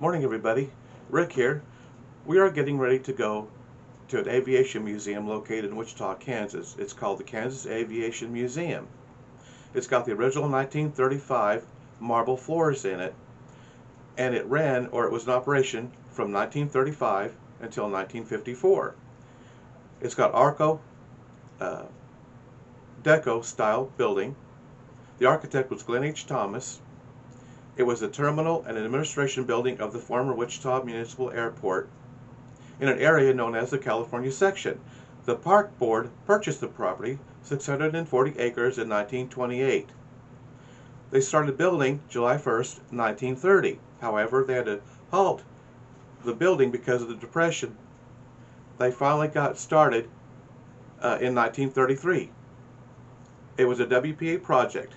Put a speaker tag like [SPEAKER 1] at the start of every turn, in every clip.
[SPEAKER 1] Morning everybody, Rick here. We are getting ready to go to an aviation museum located in Wichita, Kansas. It's called the Kansas Aviation Museum. It's got the original 1935 marble floors in it, and it was in operation from 1935 until 1954. It's got Arco Deco style building. The architect was Glenn H. Thomas. It was the terminal and administration building of the former Wichita Municipal Airport in an area known as the California Section. The Park Board purchased the property, 640 acres, in 1928. They started building July 1st, 1930. However, they had to halt the building because of the Depression. They finally got started in 1933. It was a WPA project.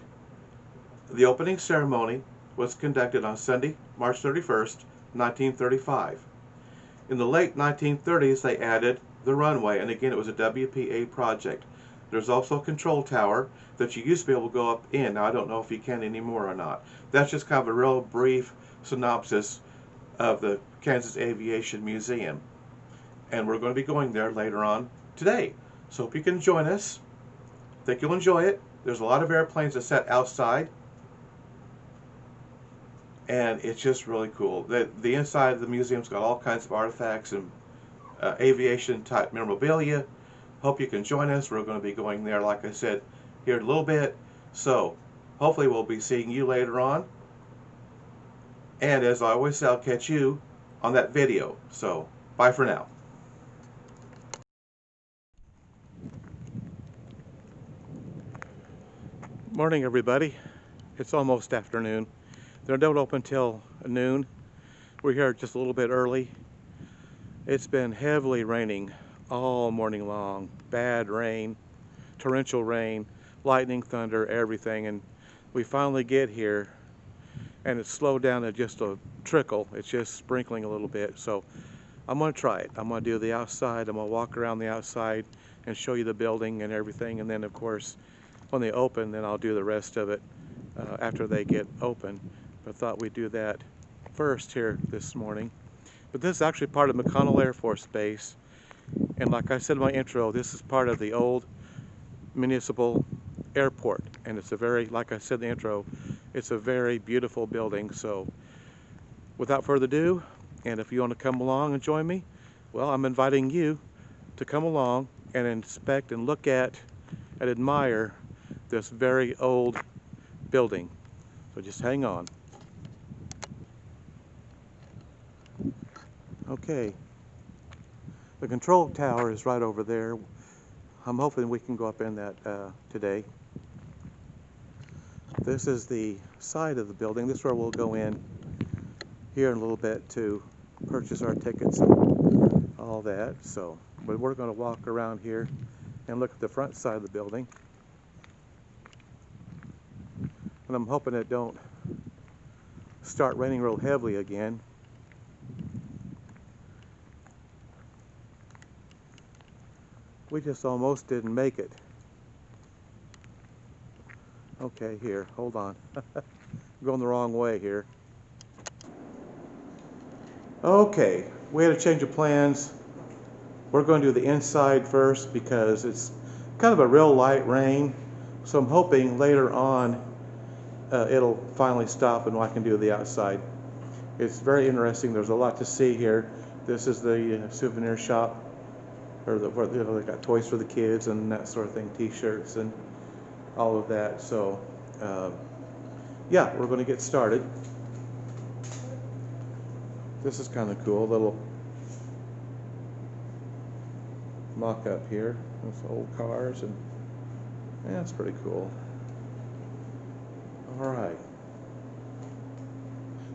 [SPEAKER 1] The opening ceremony was conducted on Sunday, March 31st, 1935. In the late 1930s, they added the runway, and again, it was a WPA project. There's also a control tower that you used to be able to go up in. Now, I don't know if you can anymore or not. That's just kind of a real brief synopsis of the Kansas Aviation Museum. And we're going to be going there later on today. So hope you can join us. Think you'll enjoy it. There's a lot of airplanes that set outside, and it's just really cool. The inside of the museum's got all kinds of artifacts and aviation type memorabilia. Hope you can join us. We're going to be going there, like I said, here in a little bit. So hopefully we'll be seeing you later on. And as I always say, I'll catch you on that video. So bye for now. Morning everybody. It's almost afternoon. They don't open till noon. We're here just a little bit early. It's been heavily raining all morning long. Bad rain, torrential rain, lightning, thunder, everything. And we finally get here and it's slowed down to just a trickle. It's just sprinkling a little bit. So I'm gonna try it. I'm gonna do the outside. I'm gonna walk around the outside and show you the building and everything. And then of course, when they open, then I'll do the rest of it after they get open. I thought we'd do that first here this morning. But this is actually part of McConnell Air Force Base. And like I said in my intro, this is part of the old municipal airport. And it's a very, like I said in the intro, it's a very beautiful building. So without further ado, and if you want to come along and join me, well, I'm inviting you to come along and inspect and look at and admire this very old building. So just hang on. Okay, the control tower is right over there. I'm hoping we can go up in that today. This is the side of the building. This is where we'll go in here in a little bit to purchase our tickets and all that. So, but we're going to walk around here and look at the front side of the building. And I'm hoping it don't start raining real heavily again. We just almost didn't make it. Okay, here, hold on. I'm going the wrong way here. Okay, we had a change of plans. We're going to do the inside first because it's kind of a real light rain. So I'm hoping later on it'll finally stop and I can do the outside. It's very interesting. There's a lot to see here. This is the souvenir shop, or where they got toys for the kids and that sort of thing, t-shirts and all of that. So yeah, we're going to get started. This is kind of cool, little mock-up here. Those old cars, and yeah, it's pretty cool. All right.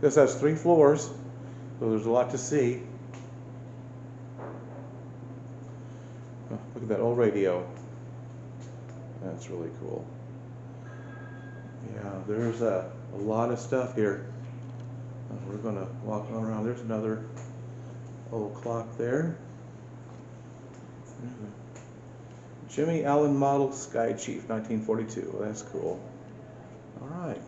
[SPEAKER 1] This has 3 floors, so there's a lot to see. Oh, look at that old radio. That's really cool. Yeah, there's a lot of stuff here. We're going to walk around. There's another old clock there. Jimmy Allen Model Sky Chief, 1942. Well, that's cool. All right.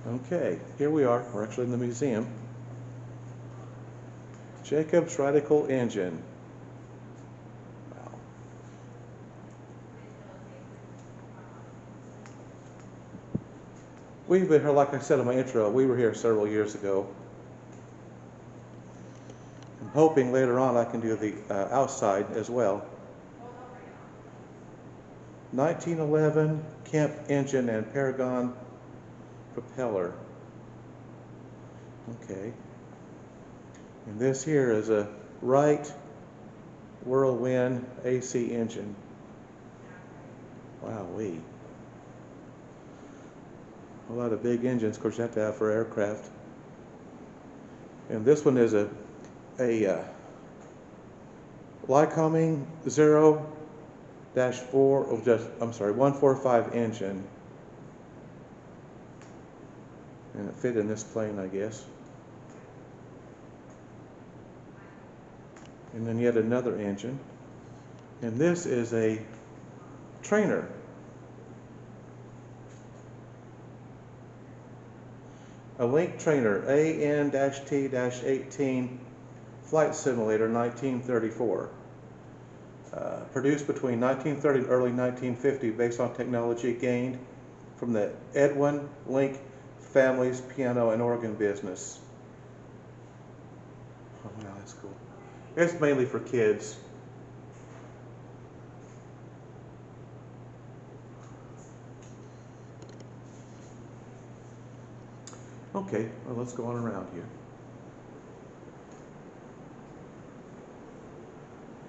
[SPEAKER 1] Okay, here we are. We're actually in the museum. Jacob's Radical Engine. Wow. We've been here, like I said in my intro, we were here several years ago. I'm hoping later on I can do the outside as well. 1911 Kemp engine and Paragon propeller. Okay. And this here is a Wright Whirlwind AC engine. Wowee. A lot of big engines, of course, you have to have for aircraft. And this one is a Lycoming 145 engine. And it fit in this plane, I guess. And then yet another engine. And this is a trainer. A Link Trainer AN-T-18 Flight Simulator 1934. Produced between 1930 and early 1950 based on technology gained from the Edwin Link family's piano and organ business. Oh wow, that's cool. It's mainly for kids. Okay, well, let's go on around here.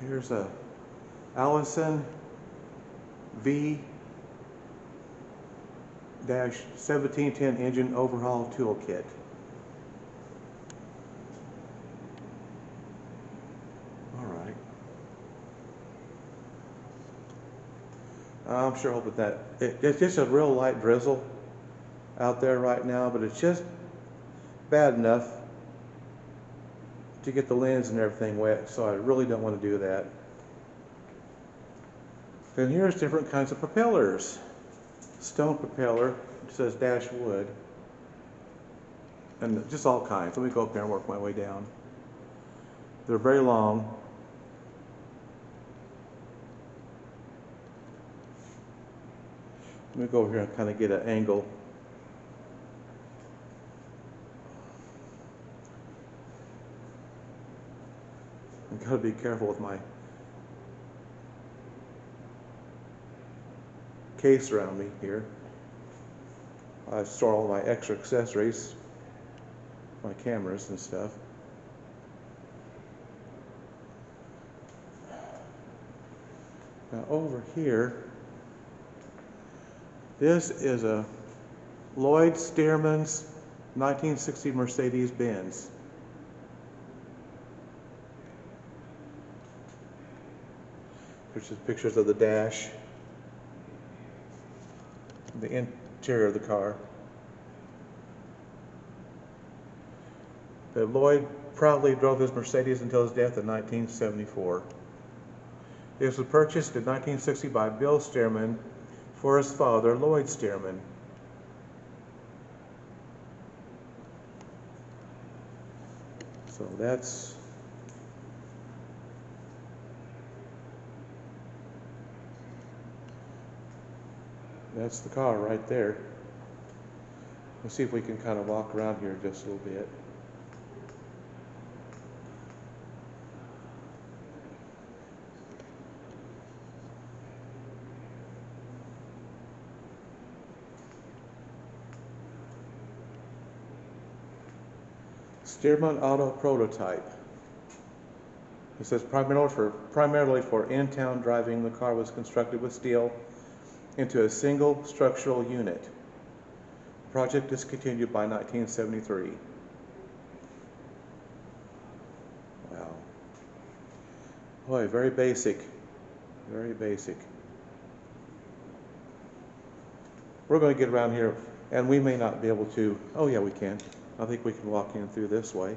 [SPEAKER 1] Here's a Allison V-1710 engine overhaul toolkit. All right. I'm sure hoping that it's just a real light drizzle out there right now, but it's just bad enough to get the lens and everything wet, so I really don't want to do that. And here's different kinds of propellers. Stone propeller, it says dash wood, and just all kinds. Let me go up there and work my way down. They're very long. Let me go over here and kind of get an angle. I've got to be careful with my case around me here. I store all my extra accessories, my cameras and stuff. Now over here, this is a Lloyd Stearman's 1960 Mercedes-Benz. There's just pictures of the dash, the interior of the car. But Lloyd proudly drove his Mercedes until his death in 1974. This was purchased in 1960 by Bill Stearman for his father, Lloyd Stearman. So that's the car right there. Let's see if we can kind of walk around here just a little bit. Stearman Auto Prototype. It says primarily for in-town driving, the car was constructed with steel into a single structural unit. Project discontinued by 1973. Wow. Boy, very basic. Very basic. We're going to get around here, and we may not be able to. Oh yeah, we can. I think we can walk in through this way.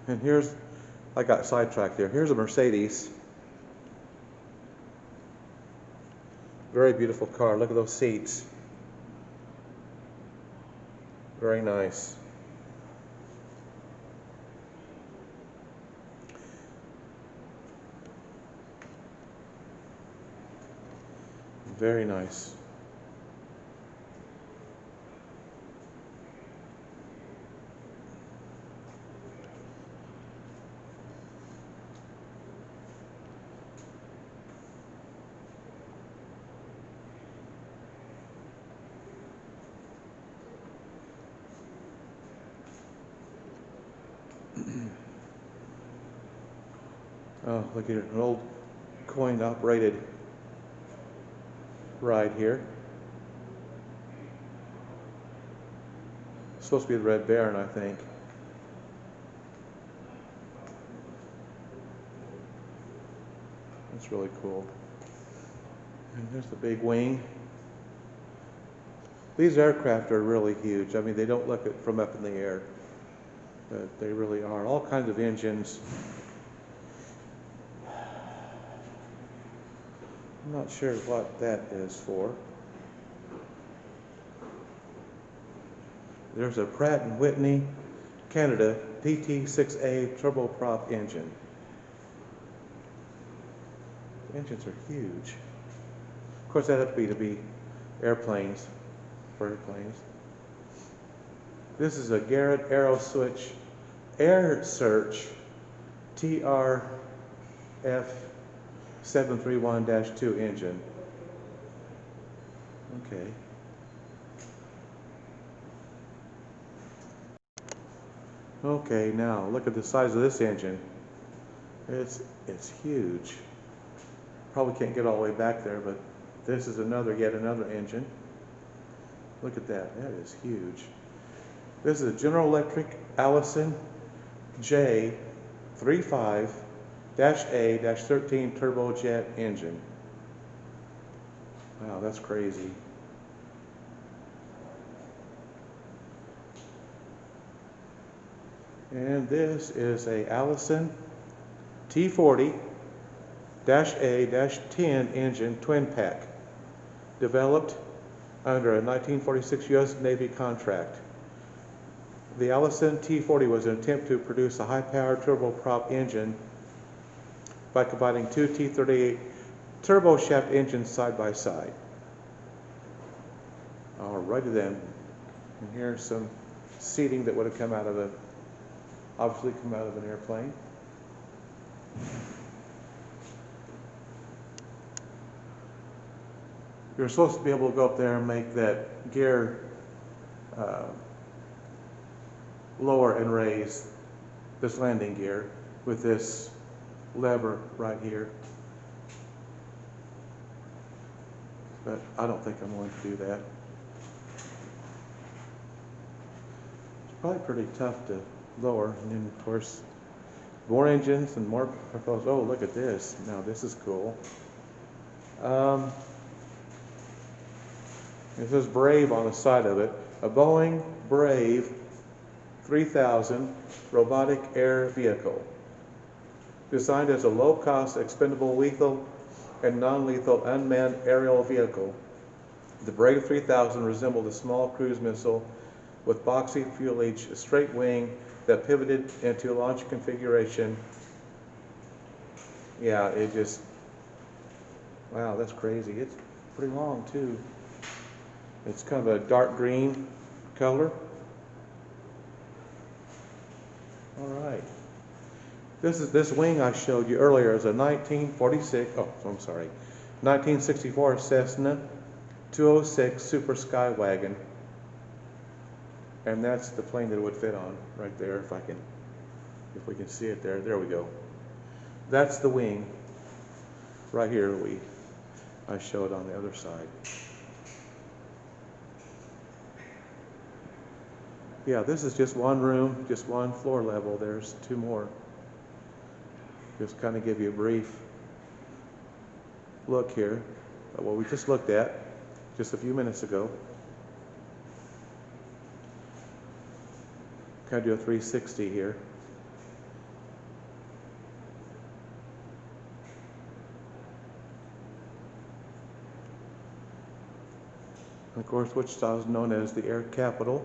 [SPEAKER 1] And here's, I got sidetracked there. Here's a Mercedes. Very beautiful car. Look at those seats. Very nice. Very nice. Oh, look at it, an old coin operated ride here. It's supposed to be the Red Baron, I think. That's really cool. And there's the big wing. These aircraft are really huge. I mean, they don't look it from up in the air, but they really are. All kinds of engines. I'm not sure what that is for. There's a Pratt & Whitney Canada PT6A turboprop engine. The engines are huge. Of course, that had to be airplanes, for airplanes. This is a Garrett Air Search TRF731-2 engine. Okay. Okay, now look at the size of this engine. It's huge. Probably can't get all the way back there, but this is yet another engine. Look at that. That is huge. This is a General Electric Allison J35-A-13 turbojet engine. Wow, that's crazy. And this is a Allison T40-A-10 engine twin pack, developed under a 1946 U.S. Navy contract. The Allison T40 was an attempt to produce a high-powered turboprop engine by combining two T38 turboshaft engines side by side. Alrighty then. And here's some seating that would have come out of an airplane. You're supposed to be able to go up there and make that gear lower and raise this landing gear with this lever right here. But I don't think I'm going to do that. It's probably pretty tough to lower, and then of course more engines and more propellers. Oh, look at this. Now this is cool. It says Brave on the side of it. A Boeing Brave 3000 robotic air vehicle. Designed as a low-cost, expendable, lethal, and non-lethal unmanned aerial vehicle, the Brave 3000 resembled a small cruise missile with boxy fuselage, a straight wing that pivoted into launch configuration. Yeah, wow, that's crazy. It's pretty long too. It's kind of a dark green color. All right. This wing I showed you earlier is a 1964 Cessna 206 Super Skywagon. And that's the plane that it would fit on right there, if we can see it there. There we go. That's the wing right here I showed on the other side. Yeah, this is just one room, just one floor level. There's two more. Just kind of give you a brief look here at what we just looked at just a few minutes ago. Kind of do a 360 here. And of course, Wichita is known as the air capital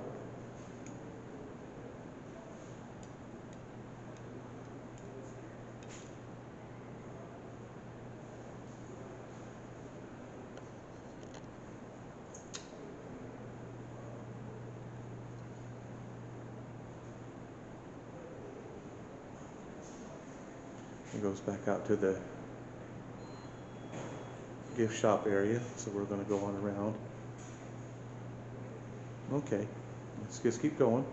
[SPEAKER 1] goes back out to the gift shop area, so we're going to go on around. Okay, let's just keep going.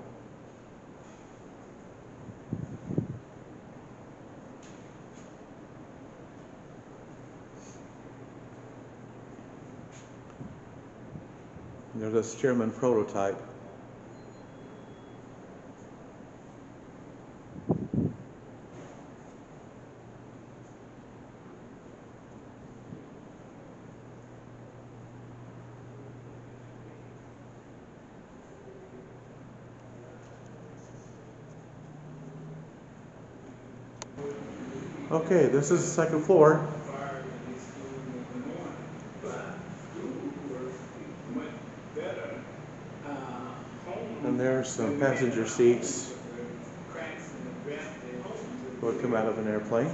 [SPEAKER 1] There's a Stearman prototype. Okay, this is the second floor. And there's some passenger seats would come out of an airplane.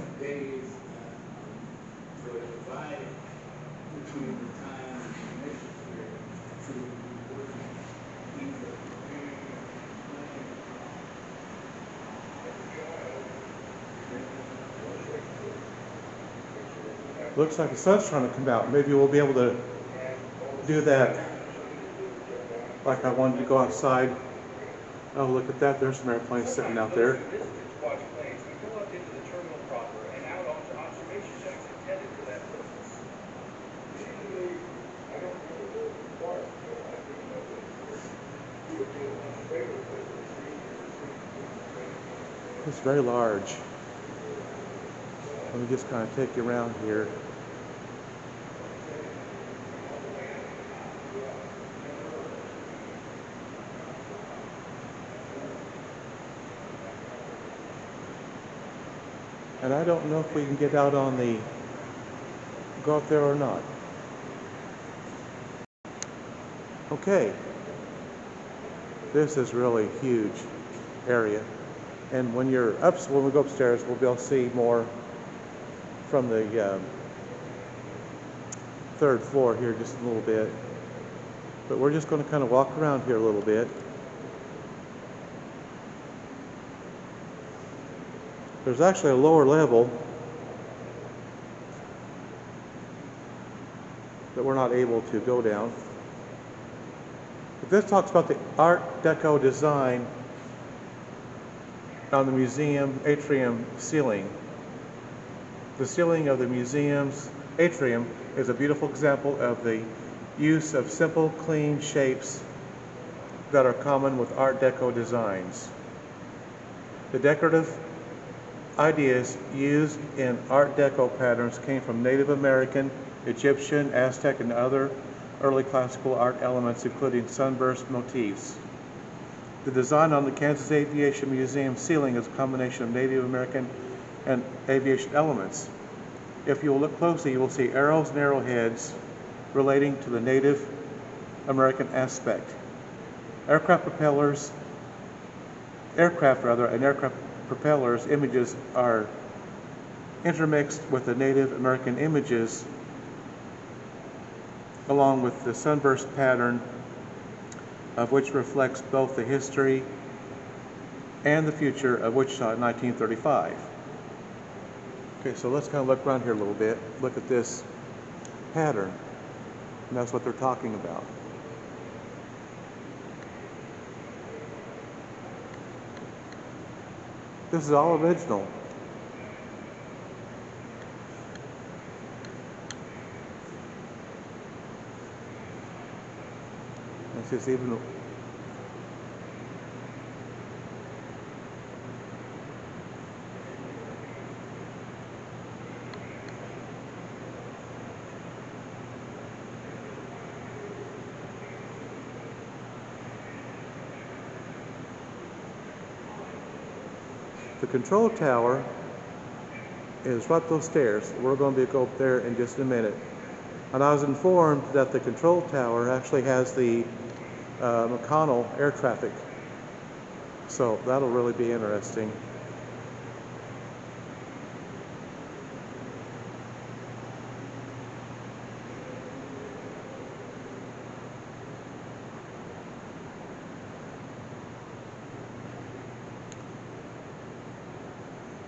[SPEAKER 1] Looks like the sun's trying to come out. Maybe we'll be able to do that like I wanted to go outside. Oh, look at that. There's some airplanes sitting out there. It's very large. Let me just kind of take you around here. And I don't know if we can get out on the, go up there or not. Okay. This is really a huge area. And when you're up, when we go upstairs, we'll be able to see more from the third floor here just a little bit. But we're just going to kind of walk around here a little bit. There's actually a lower level that we're not able to go down. But this talks about the Art Deco design on the museum atrium ceiling. The ceiling of the museum's atrium is a beautiful example of the use of simple, clean shapes that are common with Art Deco designs. The decorative ideas used in Art Deco patterns came from Native American, Egyptian, Aztec, and other early classical art elements, including sunburst motifs. The design on the Kansas Aviation Museum ceiling is a combination of Native American and aviation elements. If you will look closely, you will see arrows and arrowheads relating to the Native American aspect. Aircraft propellers images are intermixed with the Native American images, along with the sunburst pattern, of which reflects both the history and the future of Wichita in 1935. Okay, so let's kind of look around here a little bit. Look at this pattern, and that's what they're talking about. This is all original. This is even the control tower is right up those stairs. We're going to go up there in just a minute. And I was informed that the control tower actually has the McConnell air traffic. So that'll really be interesting.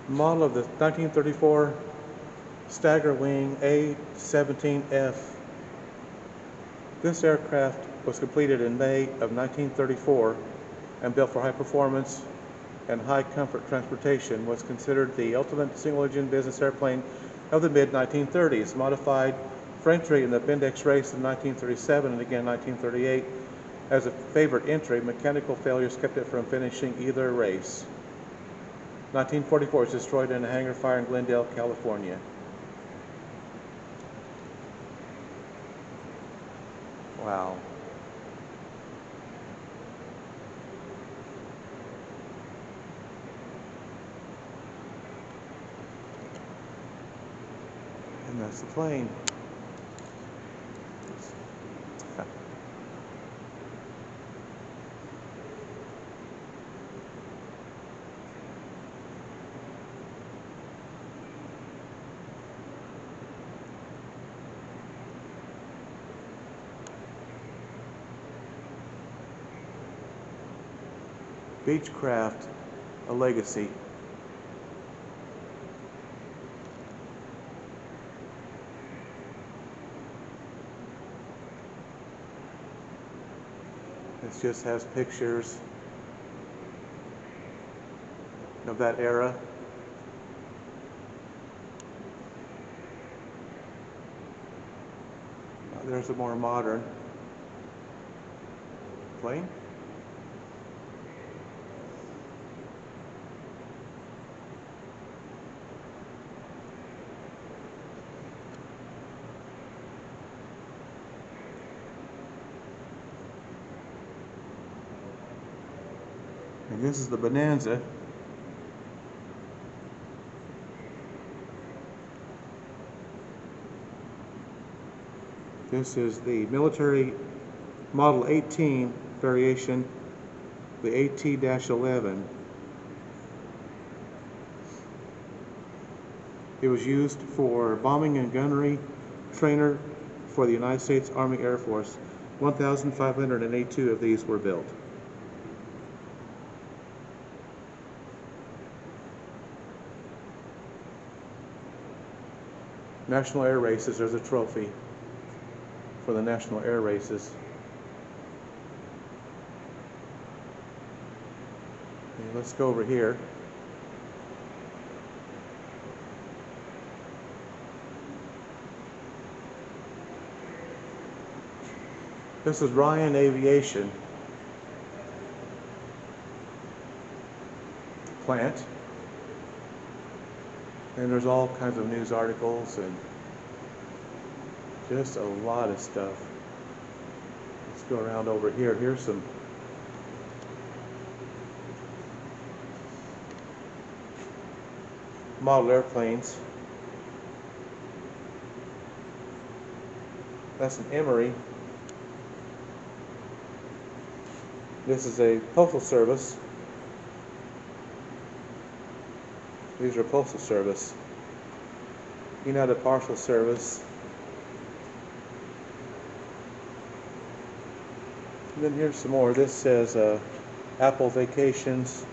[SPEAKER 1] Model of the 1934 Stagger Wing A-17F. This aircraft was completed in May of 1934 and built for high performance and high comfort transportation. Was considered the ultimate single-engine business airplane of the mid-1930s. Modified for entry in the Bindex race in 1937 and again 1938 as a favorite entry. Mechanical failures kept it from finishing either race. 1944 was destroyed in a hangar fire in Glendale, California. Wow. And that's the plane. Beechcraft, a legacy. This just has pictures of that era. There's a more modern plane. And this is the Bonanza. This is the military Model 18 variation, the AT-11. It was used for bombing and gunnery trainer for the United States Army Air Force. 1,582 of these were built. National Air Races, there's a trophy for the National Air Races. Okay, let's go over here. This is Ryan Aviation plant. And there's all kinds of news articles and just a lot of stuff. Let's go around over here. Here's some model airplanes. That's an Emory. This is a Postal Service. These are Postal Service. United Parcel Service. And then here's some more. This says Apple Vacations,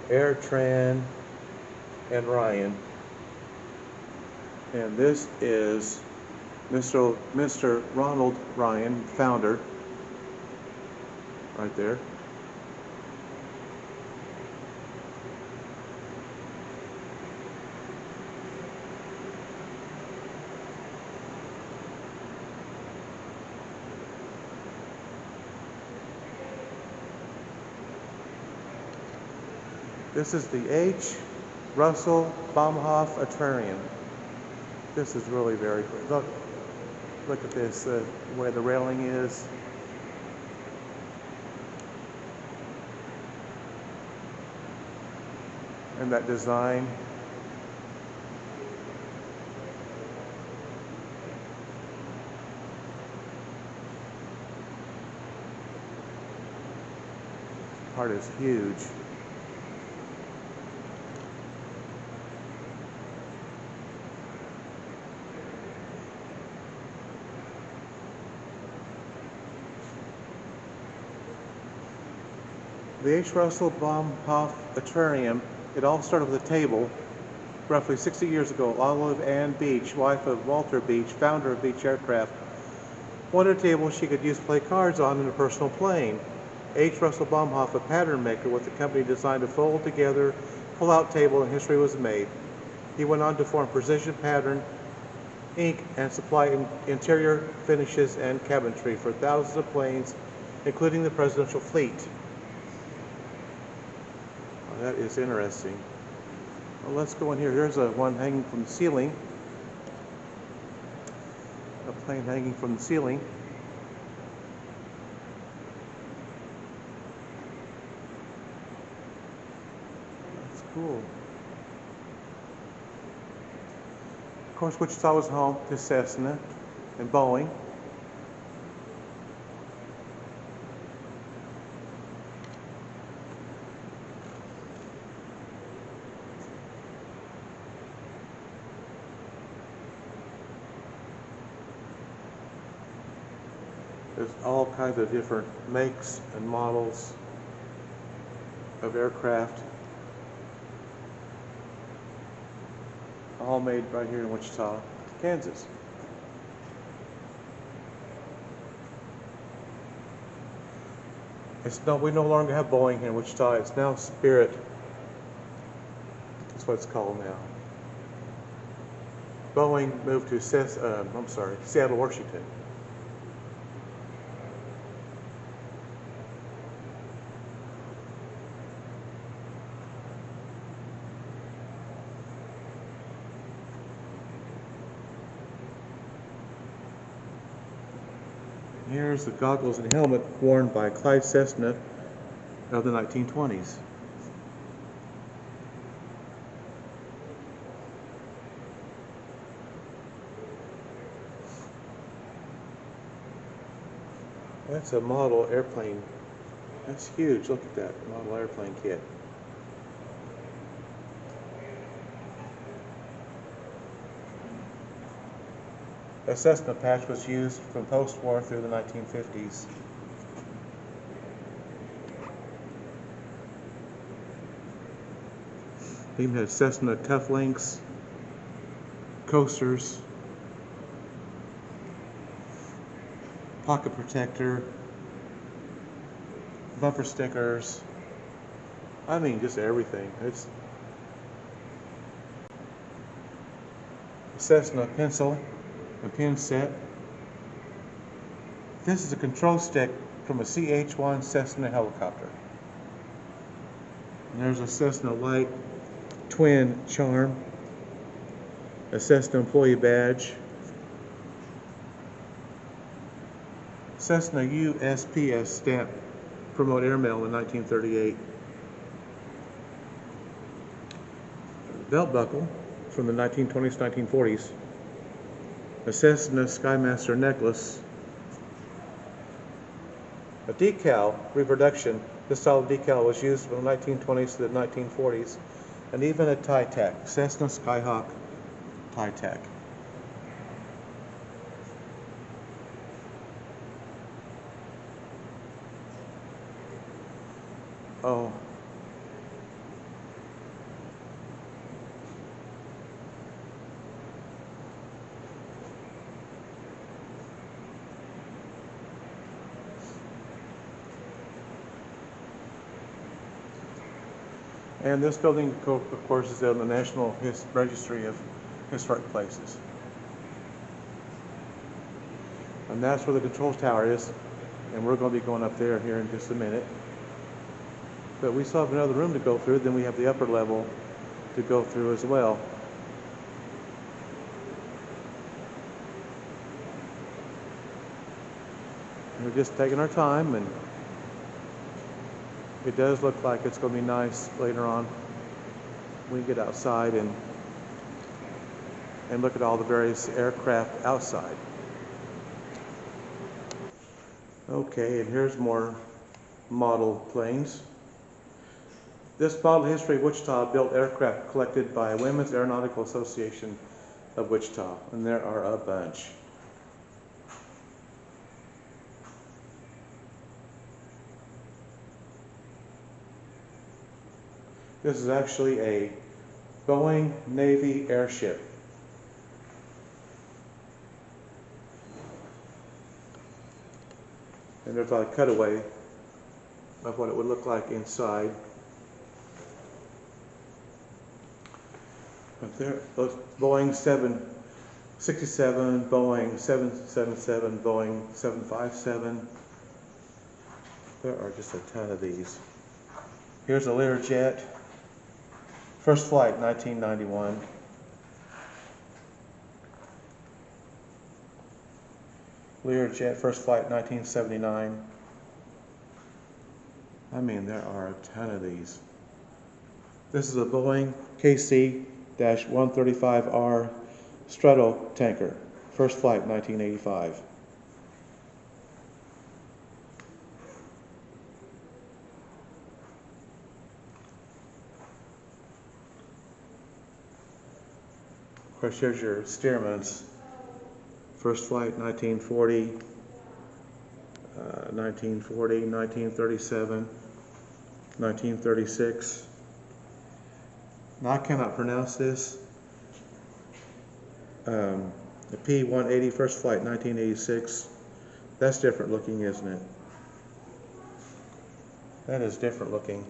[SPEAKER 1] AirTran, and Ryan. And this is Mr. Ronald Ryan, founder, right there. This is the H. Russell Baumhoff Aquarium. This is really very cool. Look at this, where the railing is. And that design. Part is huge. The H. Russell Baumhoff Aquarium It all started with a table. Roughly 60 years ago, Olive Ann Beach, wife of Walter Beach, founder of Beach Aircraft, wanted a table she could use to play cards on in a personal plane. H. Russell Baumhoff, a pattern maker with the company, designed a fold-together, pull-out table, and history was made. He went on to form Precision Pattern, Inc. and supply interior finishes and cabinetry for thousands of planes, including the presidential fleet. Oh, that is interesting. Well, let's go in here. Here's one hanging from the ceiling. A plane hanging from the ceiling. That's cool. Of course, Wichita was home to Cessna and Boeing. There's all kinds of different makes and models of aircraft, all made right here in Wichita, Kansas. We no longer have Boeing here in Wichita. It's now Spirit. That's what it's called now. Boeing moved to Seattle, Washington. Here's the goggles and helmet worn by Clyde Cessna of the 1920s. That's a model airplane. That's huge. Look at that model airplane kit. A Cessna patch was used from post-war through the 1950s. They even had Cessna cufflinks, coasters, pocket protector, bumper stickers. I mean, just everything. It's a Cessna pencil, a pin set. This is a control stick from a CH-1 Cessna helicopter. And there's a Cessna Light Twin charm, a Cessna employee badge, Cessna USPS stamp, promote airmail in 1938. Belt buckle from the 1920s, 1940s. A Cessna Skymaster necklace. A decal reproduction. This style of decal was used from the 1920s to the 1940s. And even a tie tack, Cessna Skyhawk tie tack. Oh. And this building, of course, is in the National Registry of Historic Places. And that's where the control tower is. And we're going to be going up there here in just a minute. But we still have another room to go through. Then we have the upper level to go through as well. And we're just taking our time, and it does look like it's going to be nice later on when we get outside and look at all the various aircraft outside. Okay, and here's more model planes. This model history of Wichita built aircraft collected by Women's Aeronautical Association of Wichita, and there are a bunch. This is actually a Boeing Navy airship. And there's a cutaway of what it would look like inside. But there, those Boeing 767, Boeing 777, Boeing 757. There are just a ton of these. Here's a Learjet. First flight, 1991. Learjet, first flight, 1979. I mean, there are a ton of these. This is a Boeing KC-135R straddle tanker. First flight, 1985. Of course, here's your Stearman's. First flight, 1940, 1937, 1936. Now, I cannot pronounce this. The P-180, first flight, 1986. That's different looking, isn't it? That is different looking.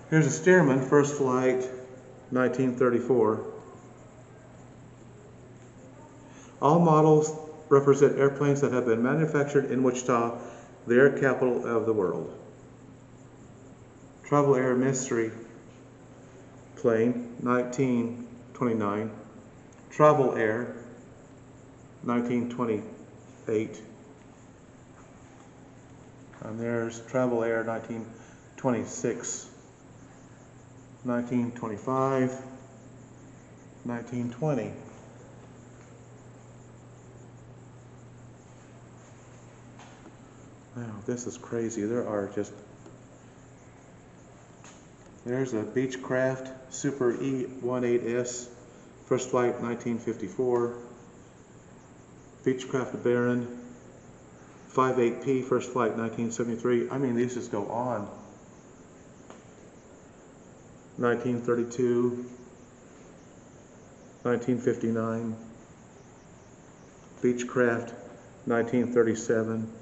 [SPEAKER 1] Here's a Stearman, first flight, 1934. All models represent airplanes that have been manufactured in Wichita, the air capital of the world. Travel Air Mystery plane, 1929. Travel Air, 1928. And there's Travel Air, 1926. 1925. 1920. Wow, this is crazy. There's a Beechcraft Super E-18S, first flight 1954. Beechcraft Baron 58P, first flight 1973. I mean, these just go on. 1932, 1959. Beechcraft 1937.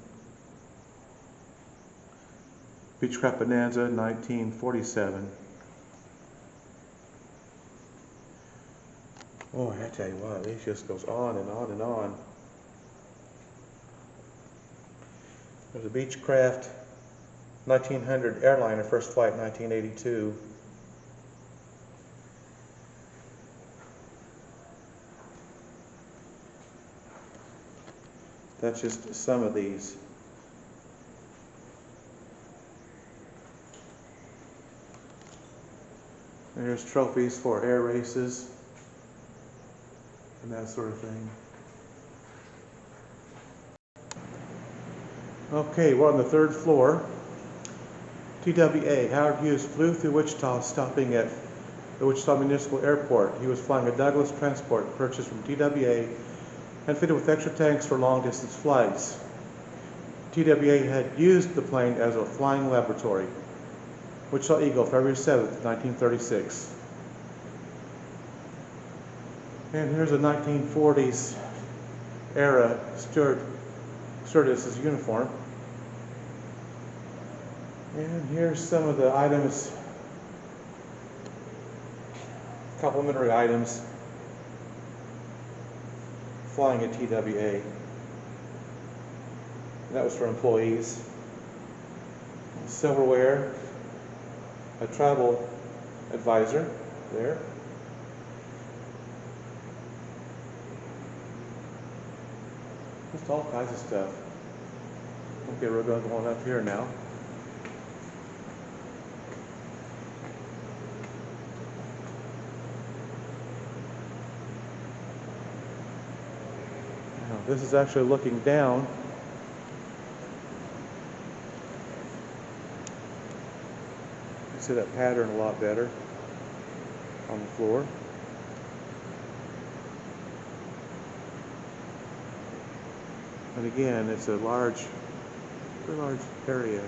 [SPEAKER 1] Beechcraft Bonanza, 1947. Oh, I tell you what, this just goes on and on and on. There's a Beechcraft 1900 airliner, first flight, 1982. That's just some of these. There's trophies for air races and that sort of thing. Okay, we're on the third floor. TWA, Howard Hughes flew through Wichita, stopping at the Wichita Municipal Airport. He was flying a Douglas transport purchased from TWA and fitted with extra tanks for long-distance flights. TWA had used the plane as a flying laboratory. Wichita Eagle, February 7th, 1936. And here's a 1940s era stewardess's uniform. And here's some of the items, complimentary items, flying at TWA. That was for employees. Silverware, a travel advisor there. Just all kinds of stuff. Okay, we're going to go on up here now. Now, this is actually looking down. You see that pattern a lot better on the floor. And again, it's a very large area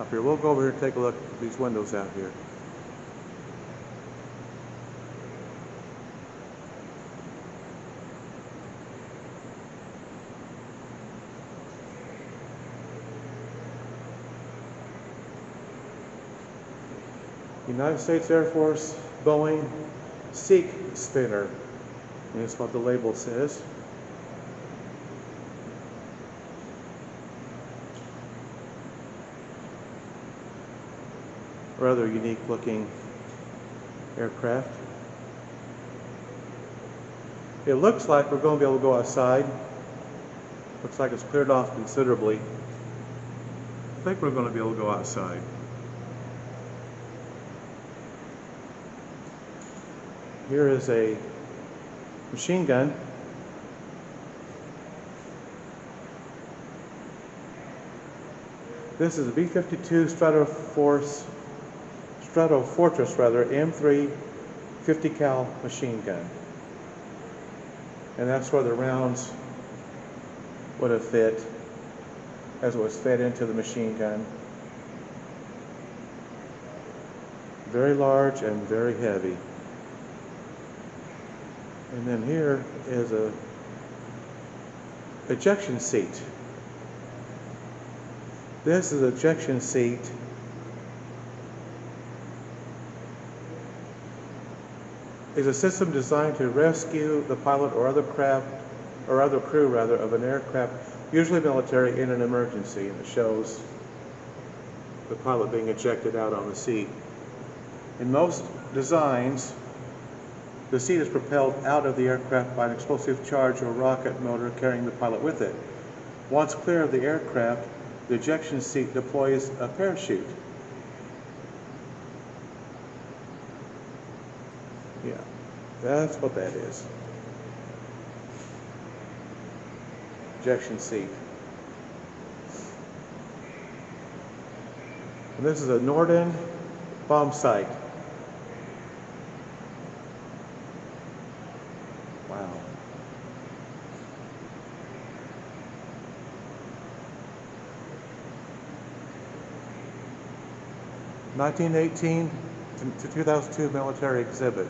[SPEAKER 1] up here. We'll go over here and take a look at these windows out here. United States Air Force Boeing Seek Spinner. And that's what the label says. Rather unique looking aircraft. It looks like we're going to be able to go outside. Looks like it's cleared off considerably. I think we're going to be able to go outside. Here is a machine gun. This is a B-52 Stratofortress M3 50 cal machine gun. And that's where the rounds would have fit as it was fed into the machine gun. Very large and very heavy. And then here is a ejection seat. This is an ejection seat is a system designed to rescue the pilot or other crew of an aircraft, usually military, in an emergency. And it shows the pilot being ejected out on the seat. In most designs, the seat is propelled out of the aircraft by an explosive charge or rocket motor carrying the pilot with it. Once clear of the aircraft, the ejection seat deploys a parachute. Yeah, that's what that is. Ejection seat. And this is a Norden bomb sight. Wow. (1918 to 2002) military exhibit.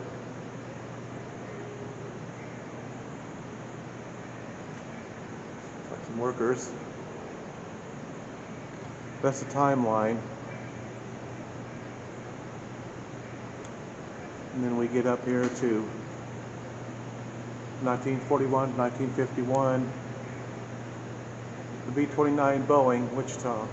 [SPEAKER 1] Like some workers. That's the timeline. And then we get up here to 1941, 1951, the B-29 Boeing, Wichita.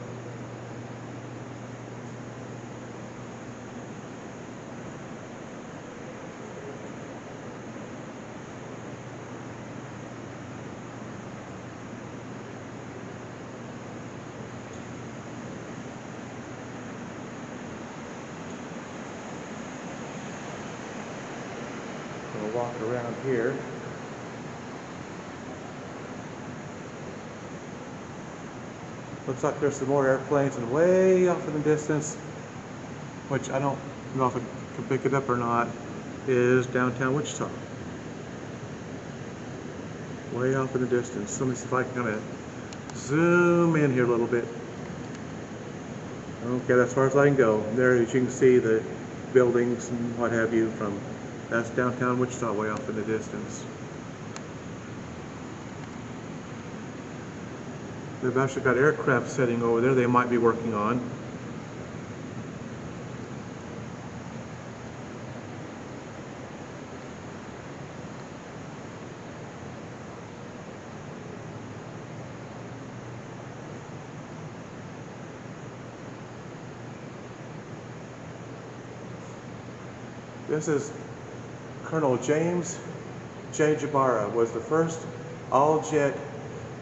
[SPEAKER 1] We'll walk around here. Looks like there's some more airplanes, and way off in the distance, which I don't know if I can pick it up or not, is downtown Wichita. Way off in the distance. Let me see if I can kind of zoom in here a little bit. Okay, that's as far as I can go. There, as you can see, the buildings and what have you from, that's downtown Wichita, way off in the distance. They've actually got aircraft sitting over there they might be working on. This is Colonel James J. Jabara, was the first all-jet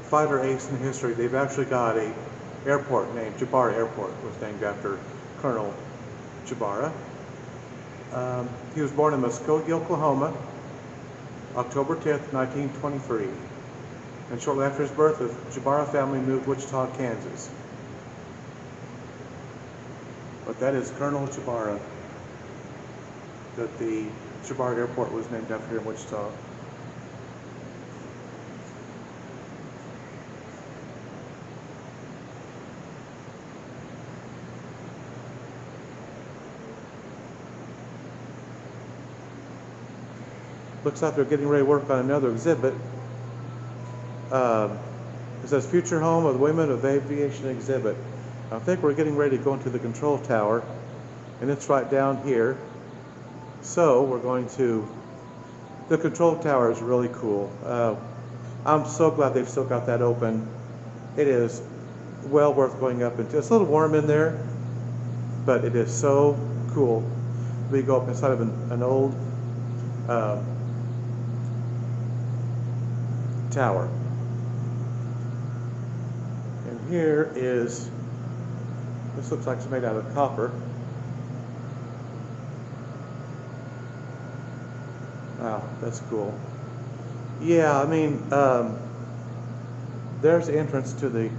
[SPEAKER 1] fighter ace in history. They've actually got a airport named Jabara Airport, was named after Colonel Jabara. He was born in Muskogee, Oklahoma, October 10th, 1923. And shortly after his birth, the Jabara family moved to Wichita, Kansas. But that is Colonel Jabara, that the Jabara Airport was named after here in Wichita. Looks like they're getting ready to work on another exhibit. It says Future Home of the Women of Aviation exhibit. I think we're getting ready to go into the control tower, and it's right down here. So we're going to, the control tower is really cool. I'm so glad they've still got that open. It is well worth going up into. It's a little warm in there, but it is so cool. We go up inside of an old tower. And here is, this looks like it's made out of copper. Wow, that's cool. Yeah, I mean, there's the entrance to the